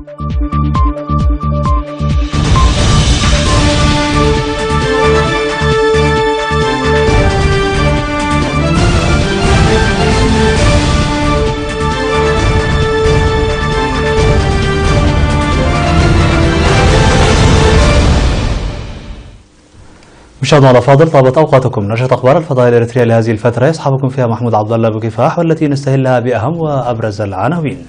مشاهدينا الأفاضل، طابت أوقاتكم. نشرة أخبار الفضائية الإريترية لهذه الفترة يصحبكم فيها محمود عبد الله بكفاح، والتي نستهلها بأهم وأبرز العناوين.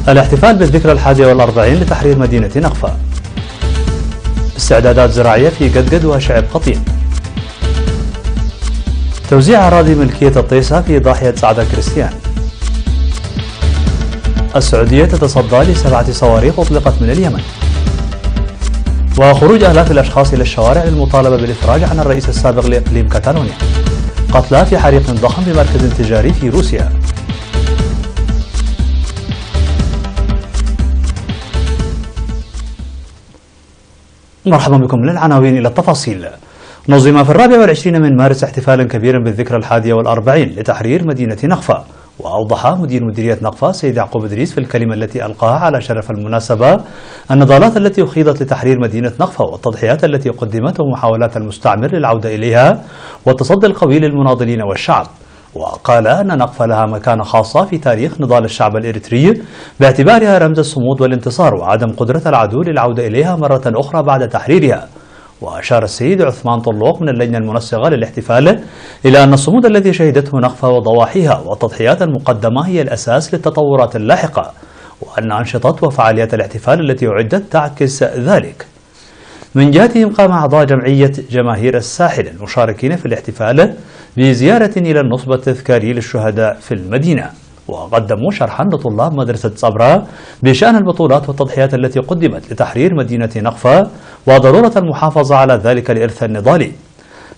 الاحتفال بالذكرى 41 لتحرير مدينة نقفة. استعدادات زراعية في قدقد وشعب قطين. توزيع أراضي ملكية الطيسة في ضاحية سعادة كريستيان. السعودية تتصدى ل7 صواريخ أطلقت من اليمن. وخروج آلاف الأشخاص إلى الشوارع للمطالبة بالإفراج عن الرئيس السابق لإقليم كاتالونيا. قتلى في حريق ضخم بمركز تجاري في روسيا. مرحبا بكم. للعناوين إلى التفاصيل. نظم في 24 من مارس احتفالا كبيرا بالذكرى 41 لتحرير مدينة نقفة. وأوضح مدير مديرية نقفة سيد يعقوب إدريس في الكلمة التي ألقاها على شرف المناسبة النضالات التي أخيضت لتحرير مدينة نقفة والتضحيات التي قدمت ومحاولات المستعمر للعودة إليها والتصدي القوي للمناضلين والشعب. وقال أن نقفة لها مكانة خاصة في تاريخ نضال الشعب الإريتري باعتبارها رمز الصمود والانتصار وعدم قدرة العدو للعودة إليها مرة أخرى بعد تحريرها. وأشار السيد عثمان طلوق من اللجنة المنسقة للاحتفال إلى أن الصمود الذي شهدته نقفة وضواحيها والتضحيات المقدمة هي الأساس للتطورات اللاحقة، وأن أنشطة وفعاليات الاحتفال التي أعدت تعكس ذلك. من جهتهم قام أعضاء جمعية جماهير الساحل المشاركين في الاحتفال بزيارة إلى النصب التذكاري للشهداء في المدينة، وقدموا شرحا لطلاب مدرسة صبرا بشأن البطولات والتضحيات التي قدمت لتحرير مدينة نقفة وضرورة المحافظة على ذلك الإرث النضالي.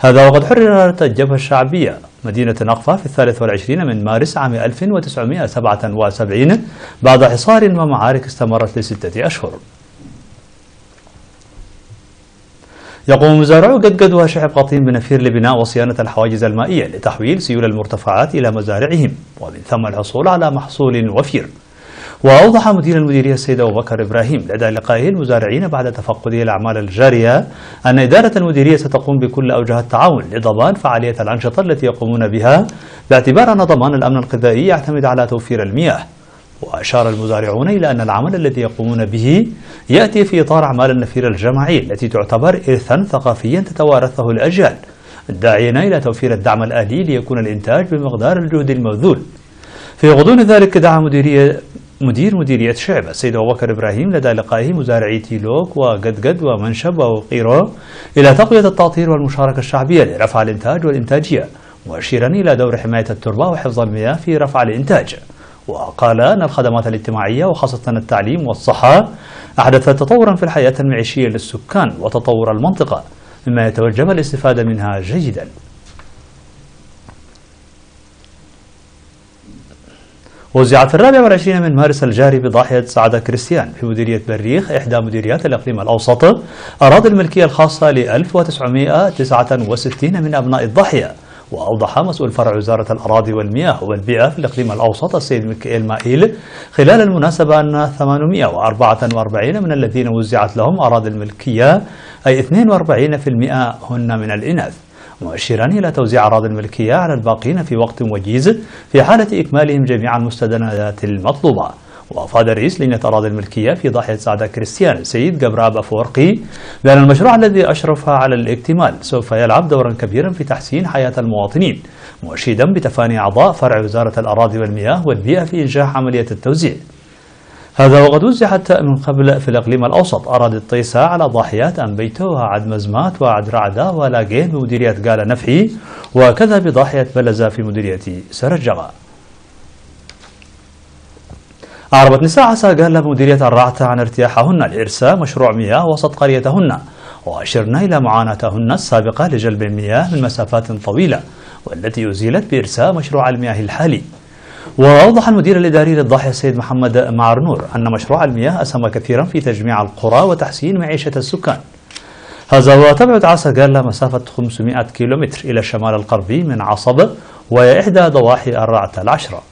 هذا وقد حررت الجبهة الشعبية مدينة نقفة في 23 من مارس عام 1977 بعد حصار ومعارك استمرت ل6 أشهر. يقوم مزارعو قدقد وشعب قطين بنفير لبناء وصيانة الحواجز المائية لتحويل سيول المرتفعات إلى مزارعهم ومن ثم الحصول على محصول وفير. وأوضح مدير المديرية السيد أبو بكر إبراهيم لدى لقائه المزارعين بعد تفقده الأعمال الجارية أن إدارة المديرية ستقوم بكل أوجه التعاون لضمان فعالية الأنشطة التي يقومون بها باعتبار أن ضمان الأمن الغذائي يعتمد على توفير المياه. وأشار المزارعون إلى أن العمل الذي يقومون به يأتي في إطار أعمال النفير الجماعي التي تعتبر إرثا ثقافيا تتوارثه الأجيال، داعين إلى توفير الدعم الآلي ليكون الإنتاج بمقدار الجهد المبذول. في غضون ذلك دعا مدير مديرية شعب السيد أبو بكر إبراهيم لدى لقائه مزارعي تيلوك وقدقد ومنشب وقيرو إلى تقوية التأطير والمشاركة الشعبية لرفع الإنتاج والإنتاجية، مؤشرا إلى دور حماية التربة وحفظ المياه في رفع الإنتاج. وقال أن الخدمات الاجتماعية وخاصة التعليم والصحة أحدثت تطورا في الحياة المعيشية للسكان وتطور المنطقة مما يتوجب الاستفادة منها جيدا. وزعت في 24 من مارس الجاري بضاحية سعادة كريستيان في مديرية بريخ إحدى مديريات الإقليم الأوسط أراضي الملكية الخاصة ل 1969 من أبناء الضاحية. وأوضح مسؤول فرع وزارة الأراضي والمياه والبيئة في الإقليم الأوسط السيد ميكائيل مائيل خلال المناسبة أن 844 من الذين وزعت لهم أراضي الملكية أي 42% هن من الإناث، مؤشرا إلى توزيع أراضي الملكية على الباقين في وقت وجيز في حالة إكمالهم جميع المستندات المطلوبة. وأفاد رئيس لجنة أراضي الملكية في ضاحية سعادة كريستيان السيد جبراب أفورقي بأن المشروع الذي أشرف على الاكتمال سوف يلعب دورا كبيرا في تحسين حياة المواطنين، مؤشدا بتفاني أعضاء فرع وزارة الأراضي والمياه والبيئة في إنجاح عملية التوزيع. هذا وقد وزعت من قبل في الإقليم الأوسط أراضي الطيسة على ضاحيات أنبيتو وعد مزمات وعد رعدة ولاقين بمديرية قالة نفحي، وكذا بضاحية بلزة في مديرية سرجغة. أعربت نساء عساقال بمديرية الرعتة عن ارتياحهن لإرساء مشروع مياه وسط قريتهن، وأشرن إلى معاناتهن السابقة لجلب المياه من مسافات طويلة والتي أزيلت بإرساء مشروع المياه الحالي. وأوضح المدير الإداري للضاحية السيد محمد معرنور أن مشروع المياه أسهم كثيرا في تجميع القرى وتحسين معيشة السكان. هذا وتبعد عسى قالة مسافة 500 كيلومتر إلى الشمال الغربي من عصبة، وهي إحدى ضواحي الرعتة العشرة.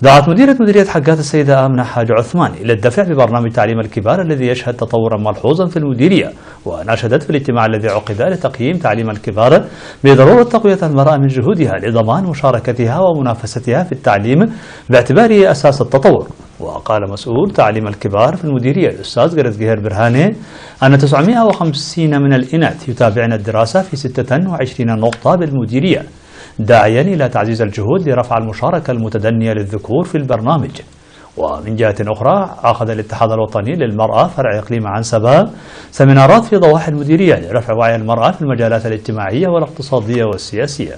دعت مديرية حقات السيدة آمنة حاج عثمان إلى الدفع ببرنامج تعليم الكبار الذي يشهد تطورا ملحوظا في المديرية، وناشدت في الاجتماع الذي عقد لتقييم تعليم الكبار بضرورة تقوية المرأة من جهودها لضمان مشاركتها ومنافستها في التعليم باعتباره أساس التطور. وقال مسؤول تعليم الكبار في المديرية الأستاذ قرز جهير برهاني أن 950 من الإناث يتابعن الدراسة في 26 نقطة بالمديرية، داعيا إلى تعزيز الجهود لرفع المشاركة المتدنية للذكور في البرنامج. ومن جهة أخرى عقد الاتحاد الوطني للمرأة فرع إقليم عنسبة سمينارات في ضواحي المديرية لرفع وعي المرأة في المجالات الاجتماعية والاقتصادية والسياسية.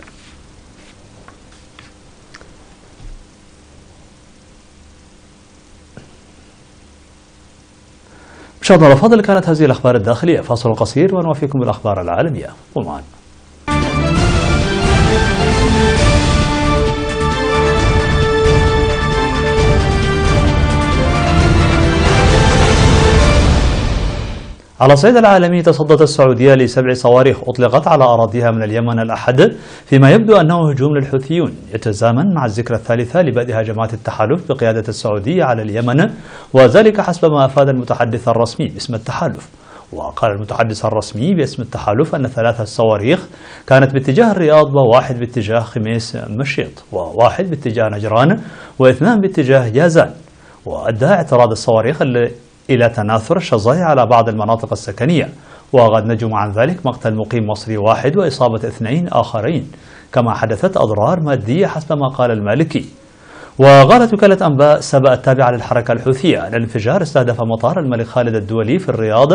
مشاهدينا الأفاضل، كانت هذه الأخبار الداخلية. فاصل قصير ونوافيكم بالأخبار العالمية. ومعنا على الصعيد العالمي، تصدت السعودية ل7 صواريخ أطلقت على أراضيها من اليمن الأحد، فيما يبدو أنه هجوم للحوثيون يتزامن مع الذكرى الثالثة لبدء هجمات التحالف بقيادة السعودية على اليمن، وذلك حسب ما أفاد المتحدث الرسمي باسم التحالف. وقال المتحدث الرسمي باسم التحالف أن 3 صواريخ كانت باتجاه الرياض، و1 باتجاه خميس مشيط، و1 باتجاه نجران، و2 باتجاه جازان. وأدى اعتراض الصواريخ إلى تناثر الشظايا على بعض المناطق السكنية، وقد نجم عن ذلك مقتل مقيم مصري 1 وإصابة 2 آخرين، كما حدثت أضرار مادية حسب ما قال المالكي. وقالت وكالة أنباء سبأ التابعة للحركة الحوثية أن الانفجار استهدف مطار الملك خالد الدولي في الرياض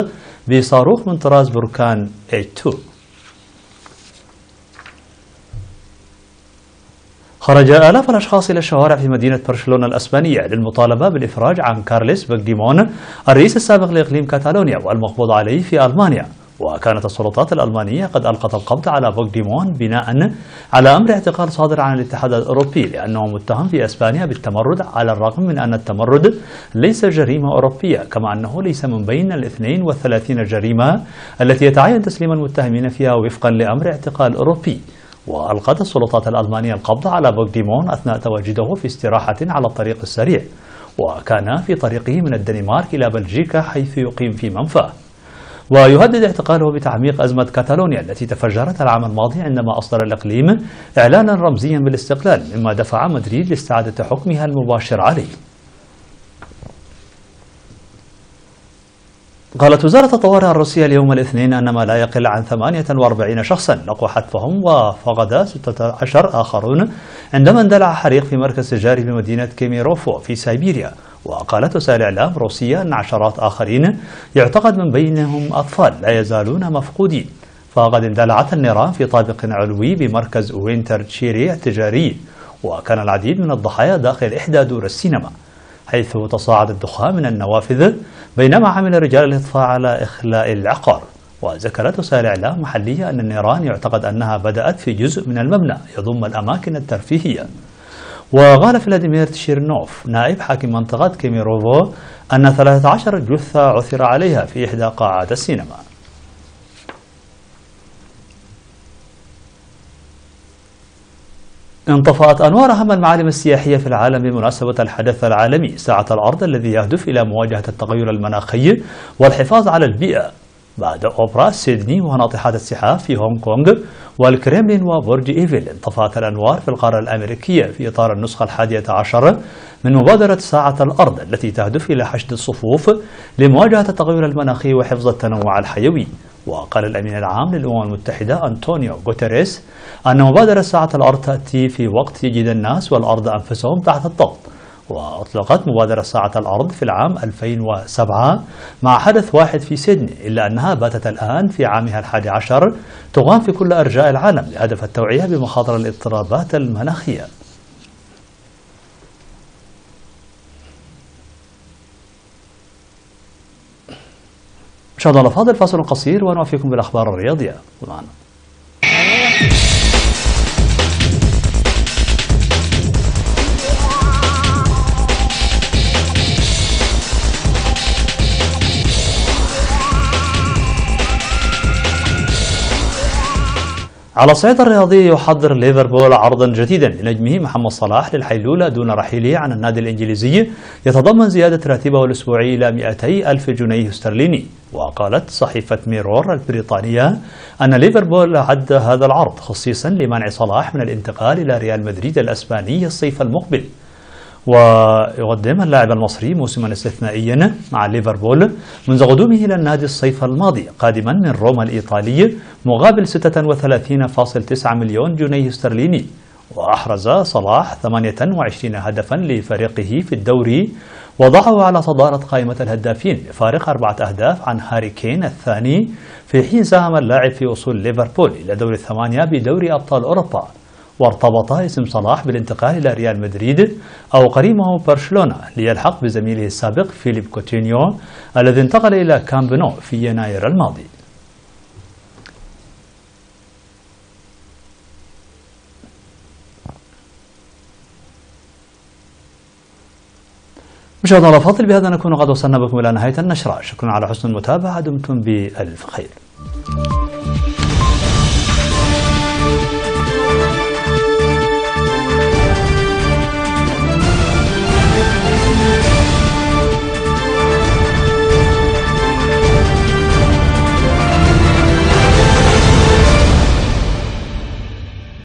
بصاروخ من طراز بركان H2. خرج آلاف الأشخاص إلى الشوارع في مدينة برشلونة الأسبانية للمطالبة بالإفراج عن كارليس بوغديمون الرئيس السابق لإقليم كاتالونيا والمقبوض عليه في ألمانيا. وكانت السلطات الألمانية قد ألقت القبض على بوغديمون بناء على أمر اعتقال صادر عن الاتحاد الأوروبي لأنه متهم في أسبانيا بالتمرد، على الرغم من أن التمرد ليس جريمة أوروبية، كما أنه ليس من بين 32 جريمة التي يتعين تسليم المتهمين فيها وفقا لأمر اعتقال أوروبي. وألقت السلطات الألمانية القبض على بوغديمون أثناء تواجده في استراحة على الطريق السريع، وكان في طريقه من الدنمارك إلى بلجيكا حيث يقيم في منفاه. ويهدد اعتقاله بتعميق أزمة كاتالونيا التي تفجرت العام الماضي عندما أصدر الإقليم إعلانا رمزيا بالاستقلال، مما دفع مدريد لاستعادة حكمها المباشر عليه. قالت وزارة الطوارئ الروسية اليوم الاثنين أن ما لا يقل عن 48 شخصا لقوا حتفهم، وفقد 16 آخرون عندما اندلع حريق في مركز تجاري بمدينة كيميروفو في سيبيريا. وقالت وسائل إعلام روسية أن عشرات آخرين يعتقد من بينهم أطفال لا يزالون مفقودين. فقد اندلعت النيران في طابق علوي بمركز وينتر تشيري التجاري، وكان العديد من الضحايا داخل إحدى دور السينما، حيث تصاعد الدخان من النوافذ بينما عمل رجال الإطفاء على إخلاء العقار. وذكرت وسائل إعلام محلية أن النيران يعتقد أنها بدأت في جزء من المبنى يضم الأماكن الترفيهية. وقال فلاديمير تشيرنوف نائب حاكم منطقة كيميروفو أن 13 جثة عثر عليها في إحدى قاعات السينما. انطفأت أنوار أهم المعالم السياحية في العالم بمناسبة الحدث العالمي ساعة الأرض الذي يهدف إلى مواجهة التغير المناخي والحفاظ على البيئة، بعد أوبرا سيدني وناطحات السحاب في هونغ كونغ والكريملين وبرج إيفل. انطفأت الأنوار في القارة الأمريكية في إطار النسخة 11 من مبادرة ساعة الأرض التي تهدف إلى حشد الصفوف لمواجهة التغير المناخي وحفظ التنوع الحيوي. وقال الأمين العام للأمم المتحدة أنطونيو غوتيريس أن مبادرة ساعة الأرض تأتي في وقت يجد الناس والأرض أنفسهم تحت الضغط. وأطلقت مبادرة ساعة الأرض في العام 2007 مع حدث واحد في سيدني، إلا أنها باتت الآن في عامها 11 تقام في كل أرجاء العالم لهدف التوعية بمخاطر الاضطرابات المناخية. مشاهدينا الأفاضل، فاصل قصير ونوافيكم بالأخبار الرياضية. معنا على الصعيد الرياضي يحضر ليفربول عرضا جديدا لنجمه محمد صلاح للحيلولة دون رحيله عن النادي الإنجليزي يتضمن زيادة راتبه الأسبوعي إلى 200 ألف جنيه استرليني. وقالت صحيفة ميرور البريطانية أن ليفربول أعد هذا العرض خصيصا لمنع صلاح من الانتقال إلى ريال مدريد الأسباني الصيف المقبل. ويقدم اللاعب المصري موسما استثنائيا مع ليفربول منذ قدومه إلى النادي الصيف الماضي قادما من روما الإيطالي مقابل 36.9 مليون جنيه استرليني. وأحرز صلاح 28 هدفا لفريقه في الدوري وضعه على صدارة قائمة الهدافين بفارق 4 أهداف عن هاري كين الثاني، في حين ساهم اللاعب في وصول ليفربول إلى دور الثمانية بدوري أبطال أوروبا. وارتبط اسم صلاح بالانتقال إلى ريال مدريد أو قريبه برشلونة ليلحق بزميله السابق فيليب كوتينيو الذي انتقل إلى كامب نو في يناير الماضي. مشاهدينا الأفاضل، بهذا نكون قد وصلنا بكم إلى نهاية النشرة. شكرا على حسن المتابعة، دمتم بألف خير.